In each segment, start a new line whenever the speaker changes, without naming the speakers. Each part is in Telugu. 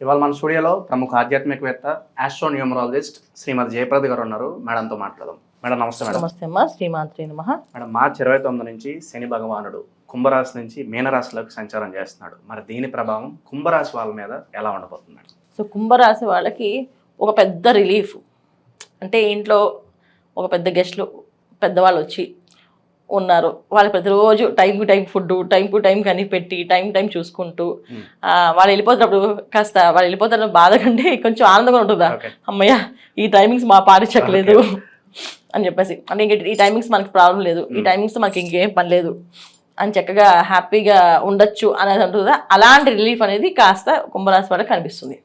ఇవాళ మన స్టూడియోలో ప్రముఖ ఆధ్యాత్మికవేత్త ఆస్ట్రోన్యూమరాలజిస్ట్ శ్రీమతి జయప్రద గారు ఉన్నారు. మేడంతో మాట్లాడదాం. మేడం నమస్తే. మేడం
నమస్తే అమ్మా. శ్రీమాత్రే నమః.
మేడం, మార్చి 29 నుంచి శని భగవానుడు కుంభరాశి నుంచి మీనరాశిలోకి సంచారం చేస్తున్నాడు. మరి దీని ప్రభావం కుంభరాశి వాళ్ళ మీద ఎలా ఉండబోతుంది మేడం?
సో కుంభరాశి వాళ్ళకి ఒక పెద్ద రిలీఫ్ అంటే ఇంట్లో ఒక పెద్ద గెస్ట్లు పెద్దవాళ్ళు వచ్చి ఉన్నారు. వాళ్ళు ప్రతిరోజు time to time food, time to time కనిపెట్టి టైం చూసుకుంటూ వాళ్ళు వెళ్ళిపోతున్నప్పుడు కాస్త వాళ్ళు వెళ్ళిపోతున్న బాధ కంటే కొంచెం ఆనందంగా ఉంటుందా, అమ్మయ్య ఈ టైమింగ్స్ మా పాటించట్లేదు అని చెప్పేసి, అంటే ఇంక ఈ టైమింగ్స్ మనకి ప్రాబ్లం లేదు, ఈ టైమింగ్స్ మనకి ఇంకేం పని లేదు అని చక్కగా హ్యాపీగా ఉండొచ్చు అనేది ఉంటుందా. అలాంటి రిలీఫ్ అనేది కాస్త కుంభరాశి వాళ్ళకి కనిపిస్తుంది.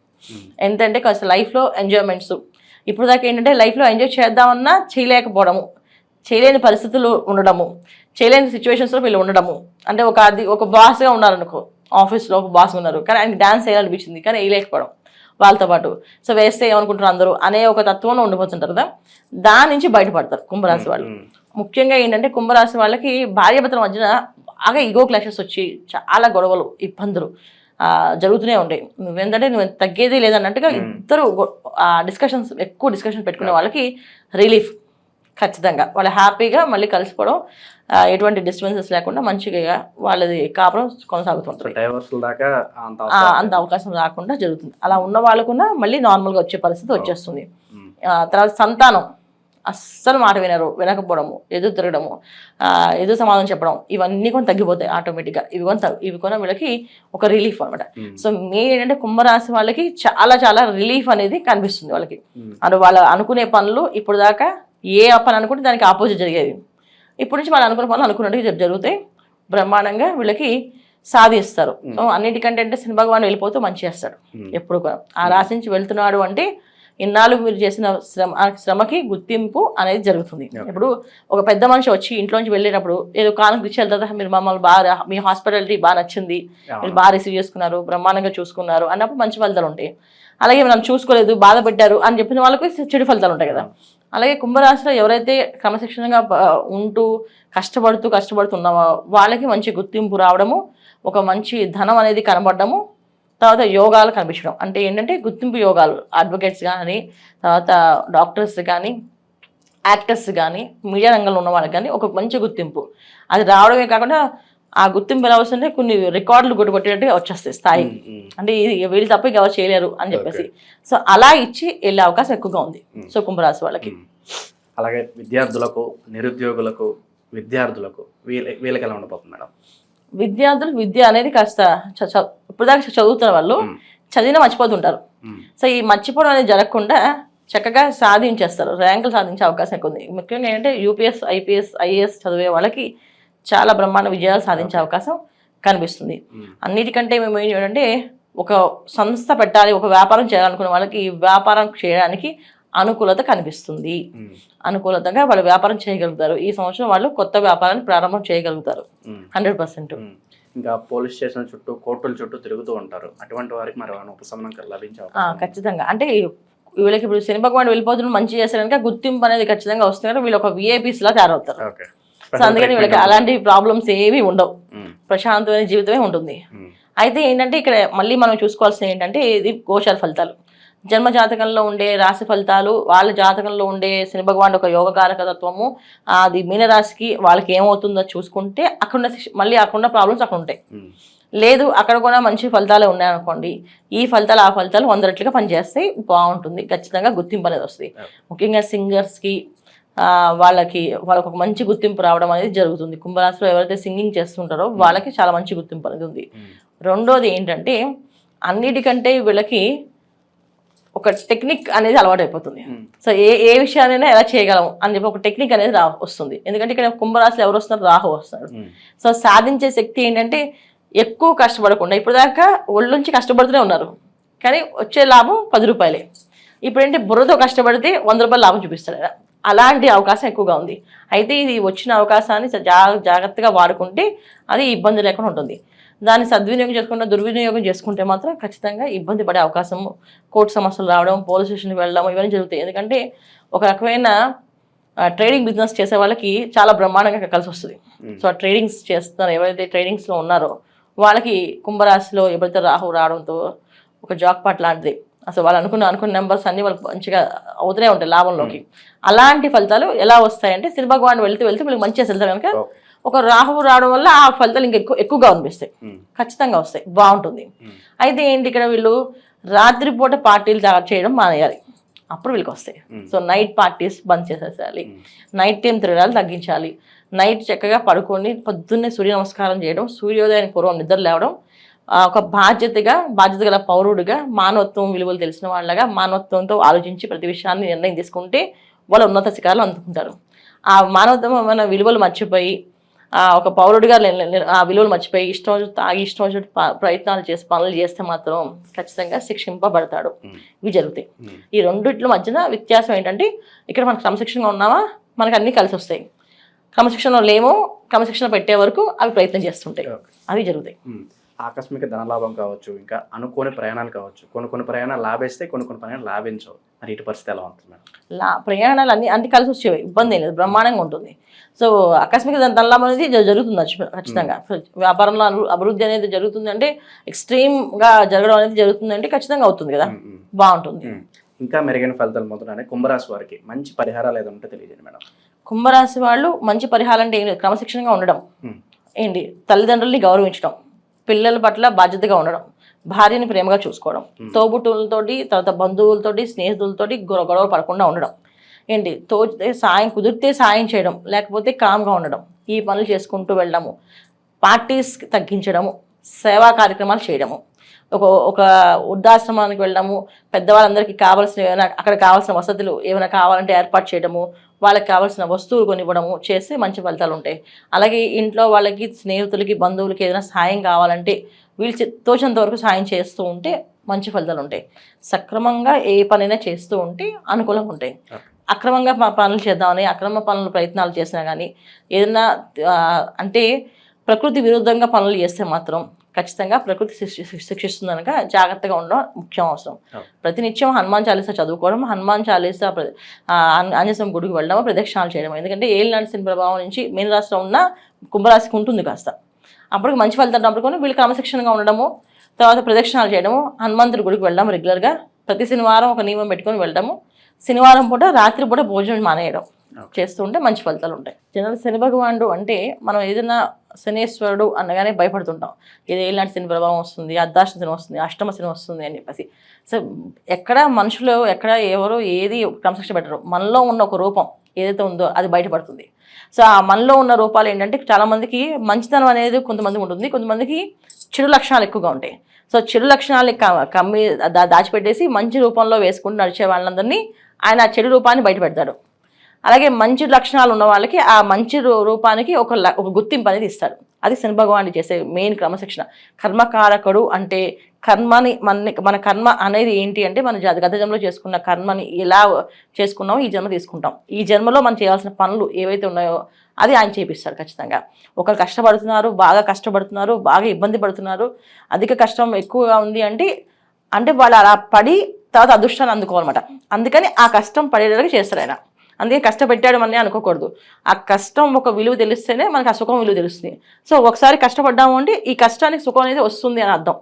ఎంతంటే కాస్త లైఫ్లో ఎంజాయ్మెంట్స్ ఇప్పుడు దాకా ఏంటంటే లైఫ్లో ఎంజాయ్ చేద్దామన్నా చేయలేకపోవడము, చేయలేని పరిస్థితులు ఉండడము, చేయలేని సిచ్యువేషన్స్లో వీళ్ళు ఉండడము. అంటే ఒక బాస్గా ఉన్నారనుకో, ఆఫీస్లో ఒక బాస్ ఉన్నారు కానీ ఆయనకి డాన్స్ వేయాలనిపించింది కానీ వేయలేకపోవడం వాళ్ళతో పాటు. సో వేస్తే ఏమనుకుంటారు అందరూ అనే ఒక తత్వంలో ఉండిపోతుంటారు కదా. దాని నుంచి బయటపడతారు కుంభరాశి వాళ్ళు. ముఖ్యంగా ఏంటంటే కుంభరాశి వాళ్ళకి భార్యాభర్తల మధ్యన బాగా ఈగో క్లాషెస్ వచ్చి చాలా గొడవలు, ఇబ్బందులు జరుగుతూనే ఉంటాయి. నువ్వేంటంటే నువ్వు తగ్గేది లేదన్నట్టుగా ఇద్దరు ఎక్కువ డిస్కషన్స్ పెట్టుకునే వాళ్ళకి రిలీఫ్ ఖచ్చితంగా. వాళ్ళు హ్యాపీగా మళ్ళీ కలిసిపోవడం, ఎటువంటి డిస్టర్బెన్సెస్ లేకుండా మంచిగా వాళ్ళది కాపురం కొనసాగుతుంటారు. అంత అవకాశం రాకుండా జరుగుతుంది. అలా ఉన్న వాళ్ళకున్నా మళ్ళీ నార్మల్గా వచ్చే పరిస్థితి వచ్చేస్తుంది. తర్వాత సంతానం అస్సలు మాట వినకపోవడము, ఎదురు తిరగడము, ఎదురు సమాధానం చెప్పడం, ఇవన్నీ కొన్ని తగ్గిపోతాయి ఆటోమేటిక్గా. ఇవి కూడా వీళ్ళకి ఒక రిలీఫ్ అనమాట. సో మెయిన్ ఏంటంటే కుంభరాశి వాళ్ళకి చాలా చాలా రిలీఫ్ అనేది కనిపిస్తుంది వాళ్ళకి. అంటే వాళ్ళు అనుకునే పనులు ఇప్పుడు దాకా ఏ పని అనుకుంటే దానికి ఆపోజిట్ జరిగేది, ఇప్పటి నుంచి వాళ్ళు అనుకునే పనులు అనుకున్నట్టుగా జరుగుతాయి. బ్రహ్మాండంగా వీళ్ళకి సాధిస్తారు. సో అన్నిటికంటే అంటే శని భగవాన్ వెళ్ళిపోతూ మంచి చేస్తాడు ఎప్పుడు కూడా. ఆ రాశి నుంచి వెళ్తున్నాడు అంటే ఇన్నాళ్ళు మీరు చేసిన శ్రమకి గుర్తింపు అనేది జరుగుతుంది. ఇప్పుడు ఒక పెద్ద మనిషి వచ్చి ఇంట్లోంచి వెళ్ళేటప్పుడు ఏదో కానుక ఇచ్చి వెళ్తారా, మీరు మమ్మల్ని బాగా, మీ హాస్పిటాలిటీ బాగా నచ్చింది, మీరు బాగా రిసీవ్ చేసుకున్నారు, బ్రహ్మాండంగా చూసుకున్నారు అన్నప్పుడు మంచి ఫలితాలు ఉంటాయి. అలాగే మనం చూసుకోలేదు, బాధ పెట్టారు అని చెప్పిన వాళ్ళకి చెడు ఫలితాలు ఉంటాయి కదా. అలాగే కుంభరాశిలో ఎవరైతే క్రమశిక్షణగా ఉంటూ కష్టపడుతున్న వాళ్ళకి మంచి గుర్తింపు రావడము, ఒక మంచి ధనం అనేది కనబడము, తర్వాత యోగాలు కనిపించడం. అంటే ఏంటంటే గుర్తింపు యోగాలు, అడ్వకేట్స్ కానీ, తర్వాత డాక్టర్స్ కానీ, యాక్టర్స్ కానీ, మీడియా రంగంలో ఉన్న వాళ్ళకి కానీ ఒక మంచి గుర్తింపు అది రావడమే కాకుండా ఆ గుర్తింపు ఎలా వస్తుంటే కొన్ని రికార్డులు కొట్టేటట్టుగా వచ్చేస్తాయి స్థాయికి. అంటే వీళ్ళు తప్ప ఎవరు చేయలేరు అని చెప్పేసి. సో అలా ఇచ్చి వెళ్ళే అవకాశం ఎక్కువగా ఉంది సో కుంభరాశి వాళ్ళకి.
అలాగే విద్యార్థులకు, నిరుద్యోగులకు, విద్యార్థులకు వీళ్ళకి ఎలా ఉండబోతుంది మేడం?
విద్యార్థులు విద్య అనేది కాస్త ఇప్పుడు దాకా చదువుతున్న వాళ్ళు చదివినా మర్చిపోతుంటారు. సో ఈ మర్చిపోవడం అనేది జరగకుండా చక్కగా సాధించేస్తారు, ర్యాంకులు సాధించే అవకాశం ఎక్కువ ఉంది. ముఖ్యంగా ఏంటంటే యూపీఎస్, ఐపీఎస్, ఐఏఎస్ చదివే వాళ్ళకి చాలా బ్రహ్మాండ విజయాలు సాధించే అవకాశం కనిపిస్తుంది. అన్నిటికంటే మేము ఏంటంటే ఒక సంస్థ పెట్టాలి, ఒక వ్యాపారం చేయాలనుకునే వాళ్ళకి వ్యాపారం చేయడానికి అనుకూలత కనిపిస్తుంది. అనుకూలతగా వాళ్ళు వ్యాపారం చేయగలుగుతారు. ఈ సంవత్సరం వాళ్ళు కొత్త వ్యాపారాన్ని ప్రారంభం చేయగలుగుతారు 100%.
ఇంకా పోలీస్ స్టేషన్ చుట్టూ, కోర్టుల చుట్టూ తిరుగుతూ ఉంటారు, అటువంటి వారికి మరి ఉపశమనం లభించే
ఖచ్చితంగా. అంటే వీళ్ళకి ఇప్పుడు శని భగవాన్ వెళ్ళిపోతున్న మంచి చేస్తారు కనుక గుర్తింపు అనేది ఖచ్చితంగా వస్తుంది కనుక వీళ్ళు ఒక విఐపీస్ లా తయారవుతారు. సో అందుకని వీళ్ళకి అలాంటి ప్రాబ్లమ్స్ ఏవి ఉండవు, ప్రశాంతమైన జీవితమే ఉంటుంది. అయితే ఏంటంటే ఇక్కడ మళ్ళీ మనం చూసుకోవాల్సింది ఏంటంటే ఇది గోచార ఫలితాలు, జన్మ జాతకంలో ఉండే రాశి ఫలితాలు, వాళ్ళ జాతకంలో ఉండే శని భగవాన్ ఒక యోగకారక తత్వము, అది మీనరాశికి వాళ్ళకి ఏమవుతుందో చూసుకుంటే అక్కడ మళ్ళీ అక్కడ ప్రాబ్లమ్స్ అక్కడ ఉంటాయి. లేదు అక్కడ కూడా మంచి ఫలితాలే ఉన్నాయనుకోండి, ఈ ఫలితాలు ఆ ఫలితాలు 100 రెట్లుగా పనిచేస్తాయి, బాగుంటుంది, ఖచ్చితంగా గుర్తింపు అనేది వస్తుంది. ముఖ్యంగా సింగర్స్కి వాళ్ళకి ఒక మంచి గుర్తింపు రావడం అనేది జరుగుతుంది. కుంభరాశిలో ఎవరైతే సింగింగ్ చేస్తుంటారో వాళ్ళకి చాలా మంచి గుర్తింపు అనేది ఉంది. రెండోది ఏంటంటే అన్నిటికంటే వీళ్ళకి ఒక టెక్నిక్ అనేది అలవాటు అయిపోతుంది. సో ఏ విషయాన్నైనా ఎలా చేయగలం అని చెప్పి ఒక టెక్నిక్ అనేది వస్తుంది. ఎందుకంటే ఇక్కడ కుంభరాశిలో ఎవరు వస్తున్నారు, రాహు వస్తారు. సో సాధించే శక్తి ఏంటంటే ఎక్కువ కష్టపడకుండా, ఇప్పుడు దాకా ఒళ్ళుంచి కష్టపడుతూనే ఉన్నారు కానీ వచ్చే లాభం 10 రూపాయలే. ఇప్పుడు ఏంటి బుర్రతో కష్టపడితే 100 రూపాయలు లాభం చూపిస్తారు కదా, అలాంటి అవకాశం ఎక్కువగా ఉంది. అయితే ఇది వచ్చిన అవకాశాన్ని జాగ్రత్తగా వాడుకుంటే అది ఇబ్బంది లేకుండా ఉంటుంది. దాన్ని సద్వినియోగం చేసుకుంటే, దుర్వినియోగం చేసుకుంటే మాత్రం ఖచ్చితంగా ఇబ్బంది పడే అవకాశం, కోర్టు సమస్యలు రావడం, పోలీస్ స్టేషన్కి వెళ్ళడం ఇవన్నీ జరుగుతాయి. ఎందుకంటే ఒక రకమైన ట్రేడింగ్ బిజినెస్ చేసే వాళ్ళకి చాలా బ్రహ్మాండంగా కలిసి వస్తుంది. సో ట్రేడింగ్స్ చేస్తున్నారు ఎవరైతే ట్రేడింగ్స్లో ఉన్నారో వాళ్ళకి కుంభరాశిలో ఎవరైతే రాహు రావడంతో ఒక జాక్ పాట్ లాంటిది. అసలు వాళ్ళు అనుకున్న నెంబర్స్ అన్ని వాళ్ళకి మంచిగా అవుతూనే ఉంటాయి లాభంలోకి. అలాంటి ఫలితాలు ఎలా వస్తాయంటే శని భగవాన్ వెళ్తూ వీళ్ళకి మంచిగా వెళ్తారు కనుక ఒక రాహువు రావడం వల్ల ఆ ఫలితాలు ఇంకా ఎక్కువగా అనిపిస్తాయి, ఖచ్చితంగా వస్తాయి, బాగుంటుంది. అయితే ఏంటి ఇక్కడ వీళ్ళు రాత్రిపూట పార్టీలు చేయడం మానేయాలి, అప్పుడు వీళ్ళకి వస్తాయి. సో నైట్ పార్టీస్ బంద్ చేసేసేయాలి, నైట్ టైం తిరగాలి తగ్గించాలి, నైట్ చక్కగా పడుకొని పొద్దున్నే సూర్య నమస్కారం చేయడం, సూర్యోదయానికి పూర్వం నిద్ర లేవడం, ఒక బాధ్యత గల పౌరుడిగా మానవత్వం విలువలు తెలిసిన వాళ్ళగా మానవత్వంతో ఆలోచించి ప్రతి విషయాన్ని నిర్ణయం తీసుకుంటే వాళ్ళు ఉన్నత శిఖరాలు అందుకుంటారు. ఆ మానవత్వమైన విలువలు మర్చిపోయి ఒక పౌరుడిగా ఆ విలువలు మర్చిపోయి ఇష్టం వచ్చినట్టు ప్రయత్నాలు చేసి పనులు చేస్తే మాత్రం ఖచ్చితంగా శిక్షింపబడతాడు. ఇవి జరుగుతాయి. ఈ రెండిట్ల మధ్యన వ్యత్యాసం ఏంటంటే ఇక్కడ మనకు క్రమశిక్షణగా ఉన్నామా మనకు అన్నీ కలిసి వస్తాయి, క్రమశిక్షణలో లేమో క్రమశిక్షణ పెట్టే వరకు అవి ప్రయత్నం చేస్తుంటాయి, అవి జరుగుతాయి.
ఆకస్మిక ధనలాభం కావచ్చు, ఇంకా అనుకోని ప్రయాణాలు కావచ్చు, కొన్ని ప్రయాణాలు లాభేస్తే కొన్ని ప్రయాణాలు లాభించవు. మరి ఇటు పరిస్థితి ఎలా ఉంటుంది మేడం?
ప్రయాణాలు అన్ని కలిసి వచ్చేవి, ఇబ్బంది ఏం లేదు, బ్రహ్మాండంగా ఉంటుంది. సో ఆకస్మిక ధనలాభం అనేది జరుగుతుంది ఖచ్చితంగా. వ్యాపారంలో అభివృద్ధి అనేది జరుగుతుంది అంటే, ఎక్స్ట్రీమ్గా జరగడం అనేది జరుగుతుంది అంటే ఖచ్చితంగా అవుతుంది కదా, బాగుంటుంది.
ఇంకా మెరుగైన ఫలితాలు పొందడానికి కుంభరాశి వారికి మంచి పరిహారాలు ఏదో ఉంటే తెలియజేయండి మేడం.
కుంభరాశి వాళ్ళు మంచి పరిహారం అంటే ఏం లేదు, క్రమశిక్షణగా ఉండడం, ఏంటి తల్లిదండ్రుల్ని గౌరవించడం, పిల్లల పట్ల బాధ్యతగా ఉండడం, భార్యని ప్రేమగా చూసుకోవడం, తోబుట్టువులతోటి తర్వాత బంధువులతోటి స్నేహితులతోటి గొడవలు పడకుండా ఉండడం, ఏంటి కుదిరితే సాయం చేయడం, లేకపోతే కామ్గా ఉండడం, ఈ పనులు చేసుకుంటూ వెళ్ళడము, పార్టీస్ తగ్గించడము, సేవా కార్యక్రమాలు చేయడము, ఒక వృద్ధాశ్రమానికి వెళ్ళడము, పెద్దవాళ్ళందరికీ కావాల్సిన ఏమైనా అక్కడ కావాల్సిన వసతులు ఏమైనా కావాలంటే ఏర్పాటు చేయడము, వాళ్ళకి కావాల్సిన వస్తువులు కొనివ్వడము చేస్తే మంచి ఫలితాలు ఉంటాయి. అలాగే ఇంట్లో వాళ్ళకి స్నేహితులకి బంధువులకి ఏదైనా సాయం కావాలంటే వీళ్ళు తోచినంత వరకు సాయం చేస్తూ ఉంటే మంచి ఫలితాలు ఉంటాయి. సక్రమంగా ఏ పనైనా చేస్తూ ఉంటే అనుకూలంగా ఉంటాయి. అక్రమంగా పనులు చేద్దామని అక్రమ పనులు ప్రయత్నాలు చేసినా కానీ ఏదైనా అంటే ప్రకృతి విరుద్ధంగా పనులు చేస్తే మాత్రం ఖచ్చితంగా ప్రకృతి శిక్షిస్తుంది కనుక జాగ్రత్తగా ఉండడం ముఖ్యం అవసరం. ప్రతినిత్యం హనుమాన్ చాలీసా చదువుకోవడం, హనుమాన్ చాలీసా ఆంజనేయ గుడికి వెళ్ళడం, ప్రదక్షిణాలు చేయడం. ఎందుకంటే ఏలినాటి శని ప్రభావం నుంచి మీనరాశిలో ఉన్న కుంభరాశికి ఉంటుంది కాస్త, అప్పటికి మంచి ఫలితాలు అప్పుడు వీళ్ళు క్రమశిక్షణగా ఉండడము, తర్వాత ప్రదక్షిణాలు చేయడము, హనుమంతుడి గుడికి వెళ్ళడం రెగ్యులర్గా, ప్రతి శనివారం ఒక నియమం పెట్టుకొని వెళ్ళడము, శనివారం పూట రాత్రి పూట భోజనం మానేయడం చేస్తూ ఉంటే మంచి ఫలితాలు ఉంటాయి. జనరల్ శని భగవానుడు అంటే మనం ఏదైనా శనేశ్వరుడు అనగానే భయపడుతుంటాం, ఇది ఏలాంటి శని ప్రభావం వస్తుంది, అర్ధాష్ట శని వస్తుంది, అష్టమ శని వస్తుంది అని చెప్పేసి. సో ఎక్కడ మనుషులు ఎక్కడ ఎవరు ఏది క్రమశిక్షణ పెట్టరు, మనలో ఉన్న ఒక రూపం ఏదైతే ఉందో అది బయటపడుతుంది. సో ఆ మనలో ఉన్న రూపాలు ఏంటంటే చాలామందికి మంచితనం అనేది కొంతమందికి ఉంటుంది, కొంతమందికి చెడు లక్షణాలు ఎక్కువగా ఉంటాయి. సో చెడు లక్షణాలు కమ్మి దాచిపెట్టేసి మంచి రూపంలో వేసుకుంటూ నడిచే వాళ్ళందరినీ ఆయన ఆ చెడు రూపాన్ని బయటపెడతాడు. అలాగే మంచి లక్షణాలు ఉన్న వాళ్ళకి ఆ మంచి రూపానికి ఒక గుర్తింపు అనేది ఇస్తాడు. అది శని భగవానుడు చేసే మెయిన్ క్రమశిక్షణ. కర్మకారకుడు అంటే కర్మని మన కర్మ అనేది ఏంటి అంటే మన గత జన్మలో చేసుకున్న కర్మని ఎలా చేసుకున్నామో ఈ జన్మ తీసుకుంటాం. ఈ జన్మలో మనం చేయాల్సిన పనులు ఏవైతే ఉన్నాయో అది ఆయన చేపిస్తాడు ఖచ్చితంగా. ఒకరు కష్టపడుతున్నారు, బాగా ఇబ్బంది పడుతున్నారు, అధిక కష్టం ఎక్కువగా ఉంది అంటే వాళ్ళు అలా పడి తర్వాత అదృష్టాన్ని అందుకోవాలన్నమాట. అందుకని ఆ కష్టం పడేలాగా చేస్తాడు ఆయన. అందుకే కష్టపెట్టాడు అని అనుకోకూడదు. ఆ కష్టం ఒక విలువ తెలిస్తేనే మనకు ఆ సుఖం విలువ తెలుస్తుంది. సో ఒకసారి కష్టపడ్డాము అంటే ఈ కష్టానికి సుఖం అనేది వస్తుంది అని అర్థం.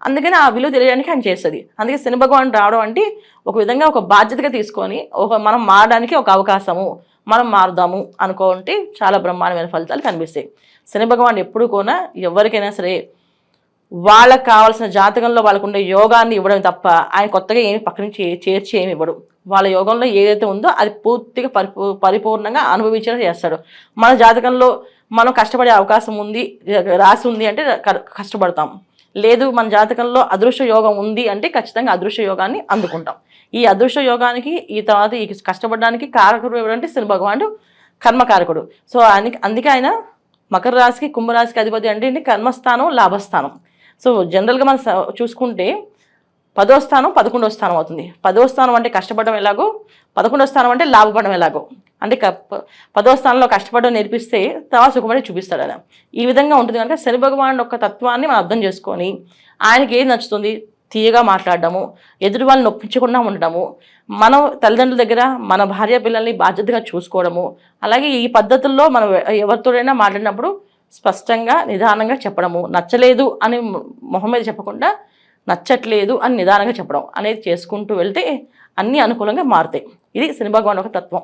అందుకని ఆ విలువ తెలియడానికి ఆయన చేస్తుంది. అందుకే శని భగవానుడు రావడం అంటే ఒక విధంగా ఒక బాధ్యతగా తీసుకొని మనం మారడానికి ఒక అవకాశము, మనం మారుదాము అనుకుంటే చాలా బ్రహ్మాండమైన ఫలితాలు కనిపిస్తాయి. శని భగవానుడు ఎప్పుడు కూడా ఎవరికైనా సరే వాళ్ళకి కావాల్సిన జాతకంలో వాళ్ళకు ఉండే యోగాన్ని ఇవ్వడం తప్ప ఆయన కొత్తగా ఏమి పక్క నుంచి చేర్చి ఏమి ఇవ్వడు. వాళ్ళ యోగంలో ఏదైతే ఉందో అది పూర్తిగా పరిపూర్ణంగా అనుభవించడం చేస్తాడు. మన జాతకంలో మనం కష్టపడే అవకాశం ఉంది, రాసి ఉంది అంటే కష్టపడతాం. లేదు మన జాతకంలో అదృష్ట యోగం ఉంది అంటే ఖచ్చితంగా అదృష్ట యోగాన్ని అందుకుంటాం. ఈ అదృష్ట యోగానికి ఈ తర్వాత ఈ కష్టపడడానికి కారకుడు ఎవరంటే శని భగవానుడు కర్మకారకుడు. సో అందుకే ఆయన మకర రాశికి కుంభరాశికి అధిపతి అంటే కర్మస్థానం, లాభస్థానం. సో జనరల్గా మనం చూసుకుంటే 10వ స్థానం 11వ స్థానం అవుతుంది. 10వ స్థానం అంటే కష్టపడడం ఎలాగో, 11వ స్థానం అంటే లాభపడడం ఎలాగో. అంటే 10వ స్థానంలో కష్టపడడం నేర్పిస్తే తర్వాత సుఖపడి చూపిస్తాడు ఆయన. ఈ విధంగా ఉంటుంది కనుక శని భగవానుడు యొక్క తత్వాన్ని మనం అర్థం చేసుకొని ఆయనకి ఏది నచ్చుతుంది తీయగా మాట్లాడడము, ఎదుటి వాళ్ళని నొప్పించకుండా ఉండడము, మనం తల్లిదండ్రుల దగ్గర మన భార్య పిల్లల్ని బాధ్యతగా చూసుకోవడము, అలాగే ఈ పద్ధతుల్లో మనం ఎవరితోనైనా మాట్లాడినప్పుడు స్పష్టంగా నిదానంగా చెప్పడము, నచ్చలేదు అని మొహం మీద చెప్పకుండా నచ్చట్లేదు అని నిదానంగా చెప్పడం అనేది చేసుకుంటూ వెళ్తే అన్నీ అనుకూలంగా మారుతాయి. ఇది శని భగవాన్ ఒక తత్వం.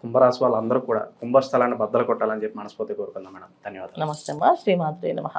కుంభరాశి వాళ్ళందరూ కూడా కుంభస్థలాన్ని బద్దలు కొట్టాలని చెప్పి మనస్ఫూర్తి కోరుకుందాం మేడం. ధన్యవాదాలు.
నమస్తే అమ్మా. శ్రీమాత్రే నమః.